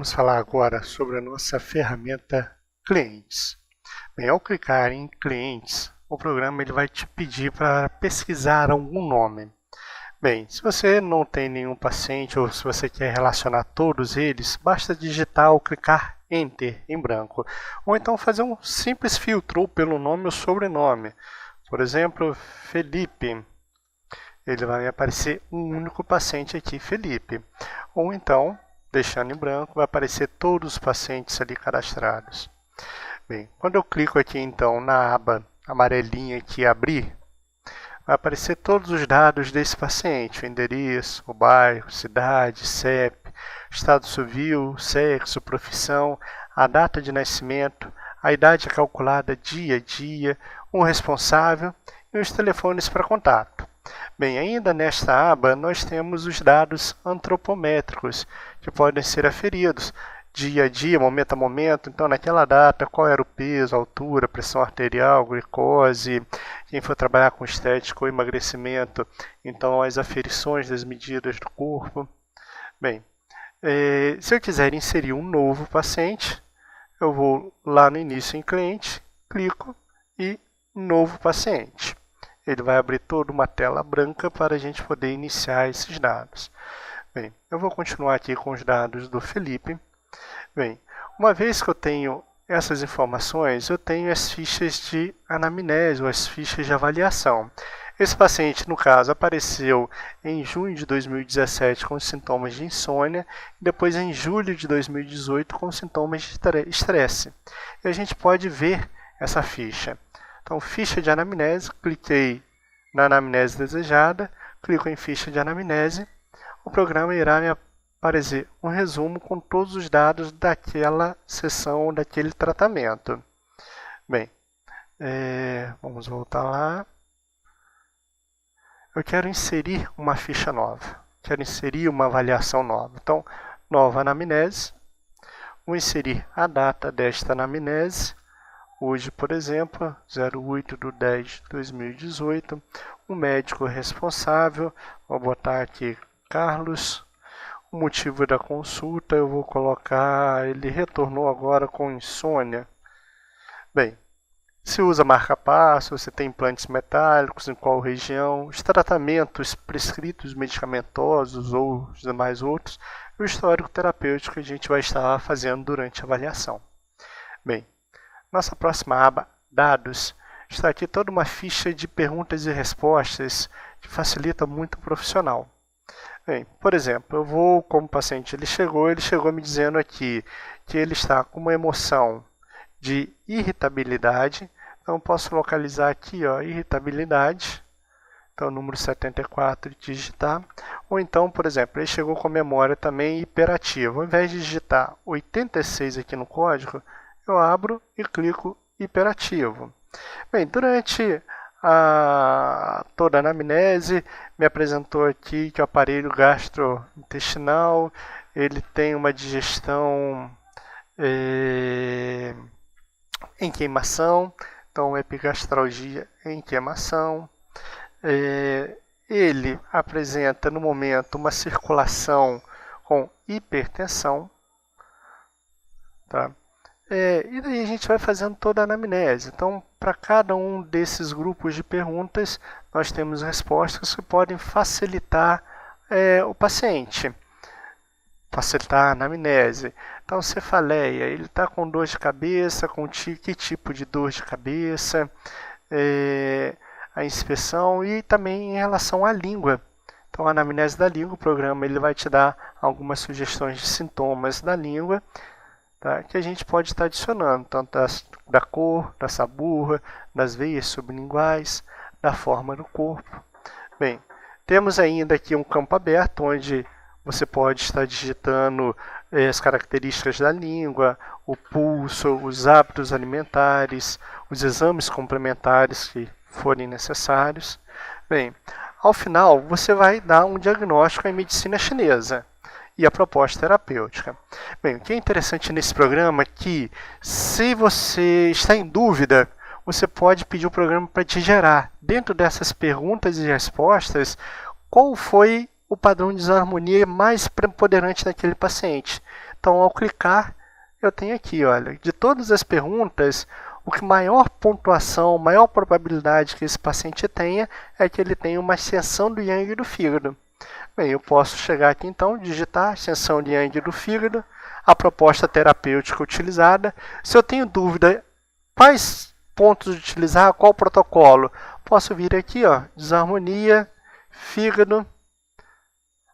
vamos falar agora sobre a nossa ferramenta Clientes. Bem, ao clicar em Clientes, o programa ele vai te pedir para pesquisar algum nome. Bem, se você não tem nenhum paciente ou se você quer relacionar todos eles, basta digitar ou clicar Enter em branco. Ou então fazer um simples filtro pelo nome ou sobrenome. Por exemplo, Felipe. Ele vai aparecer um único paciente aqui, Felipe. Ou então, deixando em branco, vai aparecer todos os pacientes ali cadastrados. Bem, quando eu clico aqui então na aba amarelinha aqui, abrir, vai aparecer todos os dados desse paciente, o endereço, o bairro, cidade, CEP, estado civil, sexo, profissão, a data de nascimento, a idade calculada dia a dia, o responsável e os telefones para contato. Bem, ainda nesta aba nós temos os dados antropométricos que podem ser aferidos dia a dia, momento a momento. Então, naquela data, qual era o peso, a altura, pressão arterial, glicose, quem for trabalhar com estética ou emagrecimento, então as aferições das medidas do corpo. Bem, se eu quiser inserir um novo paciente, eu vou lá no início em cliente, clico e novo paciente. Ele vai abrir toda uma tela branca para a gente poder iniciar esses dados. Bem, eu vou continuar aqui com os dados do Felipe. Bem, uma vez que eu tenho essas informações, eu tenho as fichas de anamnese, ou as fichas de avaliação. Esse paciente, no caso, apareceu em junho de 2017 com sintomas de insônia, e depois em julho de 2018 com sintomas de estresse. E a gente pode ver essa ficha. Então, ficha de anamnese, cliquei na anamnese desejada, clico em ficha de anamnese, o programa irá me aparecer um resumo com todos os dados daquela sessão, daquele tratamento. Bem, vamos voltar lá. Eu quero inserir uma ficha nova, quero inserir uma avaliação nova. Então, nova anamnese, vou inserir a data desta anamnese. Hoje, por exemplo, 08/10/2018, o médico responsável, vou botar aqui Carlos. O motivo da consulta eu vou colocar, ele retornou agora com insônia. Bem, se usa marca-passo, você tem implantes metálicos, em qual região, os tratamentos prescritos medicamentosos ou os demais outros, e o histórico terapêutico que a gente vai estar fazendo durante a avaliação. Bem, nossa próxima aba, Dados, está aqui toda uma ficha de perguntas e respostas que facilita muito o profissional. Bem, por exemplo, eu vou, como paciente, ele chegou me dizendo aqui que ele está com uma emoção de irritabilidade. Então, eu posso localizar aqui, ó, irritabilidade. Então, número 74 e digitar. Ou então, por exemplo, ele chegou com a memória também hiperativa. Ao invés de digitar 86 aqui no código, eu abro e clico hiperativo. Bem, durante toda a anamnese, me apresentou aqui que o aparelho gastrointestinal, ele tem uma digestão em queimação, então epigastralgia em queimação. Ele apresenta no momento uma circulação com hipertensão, tá? E daí a gente vai fazendo toda a anamnese. Então, para cada um desses grupos de perguntas, nós temos respostas que podem facilitar o paciente, facilitar a anamnese. Então, cefaleia, ele está com dor de cabeça, com que tipo de dor de cabeça, a inspeção e também em relação à língua. Então, a anamnese da língua, o programa ele vai te dar algumas sugestões de sintomas da língua, tá, que a gente pode estar adicionando, tanto da cor, da saburra, das veias sublinguais, da forma do corpo. Bem, temos ainda aqui um campo aberto, onde você pode estar digitando as características da língua, o pulso, os hábitos alimentares, os exames complementares que forem necessários. Bem, ao final, você vai dar um diagnóstico em medicina chinesa e a proposta terapêutica. Bem, o que é interessante nesse programa é que, se você está em dúvida, você pode pedir o programa para te gerar, dentro dessas perguntas e respostas, qual foi o padrão de desarmonia mais preponderante naquele paciente. Então, ao clicar, eu tenho aqui, olha, de todas as perguntas, o que maior pontuação, maior probabilidade que esse paciente tenha é que ele tenha uma ascensão do Yang do fígado. Bem, eu posso chegar aqui então, digitar ascensão de Yang do fígado, a proposta terapêutica utilizada. Se eu tenho dúvida quais pontos utilizar, qual protocolo, posso vir aqui, ó, desarmonia, fígado,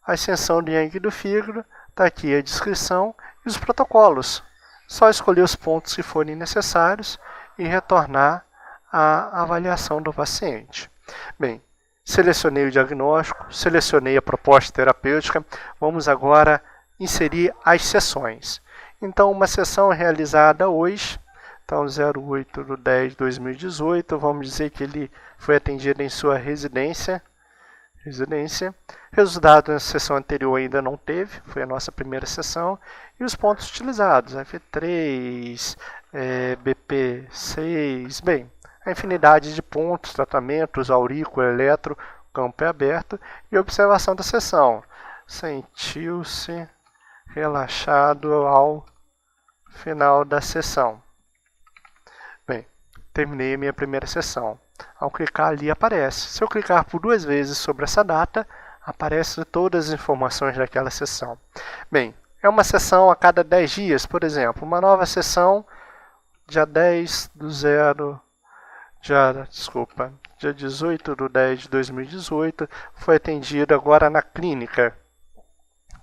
ascensão do Yang do fígado, está aqui a descrição e os protocolos. Só escolher os pontos que forem necessários e retornar a avaliação do paciente. Bem, selecionei o diagnóstico, selecionei a proposta terapêutica, vamos agora inserir as sessões. Então, uma sessão realizada hoje, então 08/10/2018, vamos dizer que ele foi atendido em sua residência. Resultado na sessão anterior ainda não teve, foi a nossa primeira sessão. E os pontos utilizados, F3, BP6, bem, a infinidade de pontos, tratamentos, aurícula, eletro, campo é aberto e observação da sessão. Sentiu-se relaxado ao final da sessão. Bem, terminei a minha primeira sessão. Ao clicar ali aparece. Se eu clicar por 2 vezes sobre essa data, aparecem todas as informações daquela sessão. Bem, é uma sessão a cada 10 dias, por exemplo. Uma nova sessão, dia 18/10/2018, foi atendido agora na clínica.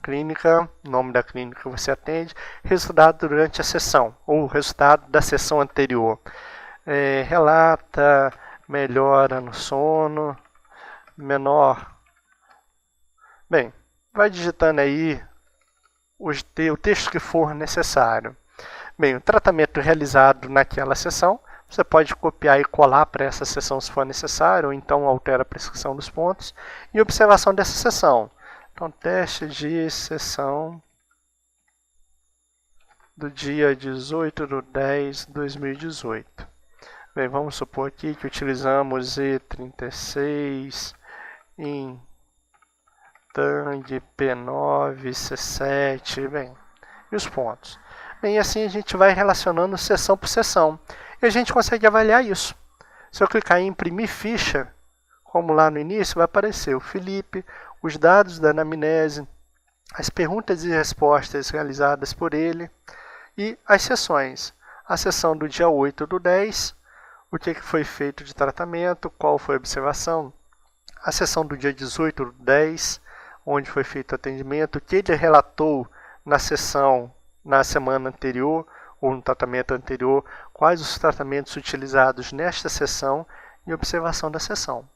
Clínica, nome da clínica que você atende, resultado durante a sessão, ou resultado da sessão anterior. Relata melhora no sono, menor. Bem, vai digitando aí o texto que for necessário. Bem, o tratamento realizado naquela sessão, você pode copiar e colar para essa sessão se for necessário, ou então altera a prescrição dos pontos. E observação dessa sessão. Então, teste de sessão do dia 18/10/2018. Bem, vamos supor aqui que utilizamos E36, Tang, P9, C7, bem, e os pontos. Bem, assim a gente vai relacionando sessão por sessão. E a gente consegue avaliar isso. Se eu clicar em imprimir ficha, como lá no início, vai aparecer o Felipe, os dados da anamnese, as perguntas e respostas realizadas por ele e as sessões. A sessão do dia 8/10, o que foi feito de tratamento, qual foi a observação. A sessão do dia 18/10, onde foi feito o atendimento, o que ele relatou na sessão, na semana anterior, ou no tratamento anterior, quais os tratamentos utilizados nesta sessão e observação da sessão.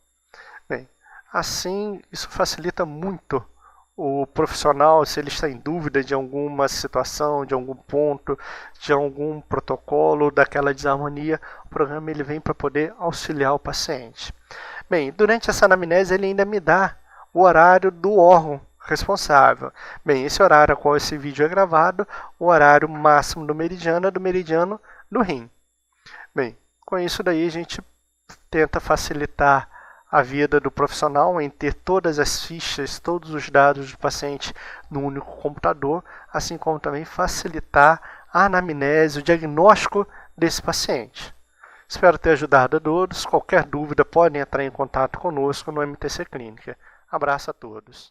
Bem, assim, isso facilita muito o profissional, se ele está em dúvida de alguma situação, de algum ponto, de algum protocolo, daquela desarmonia, o programa ele vem para poder auxiliar o paciente. Bem, durante essa anamnese ele ainda me dá o horário do órgão responsável. Bem, esse horário a qual esse vídeo é gravado, o horário máximo do meridiano é do meridiano do rim. Bem, com isso daí a gente tenta facilitar a vida do profissional em ter todas as fichas, todos os dados do paciente no único computador, assim como também facilitar a anamnese, o diagnóstico desse paciente. Espero ter ajudado a todos. Qualquer dúvida podem entrar em contato conosco no MTC Clínica. Abraço a todos.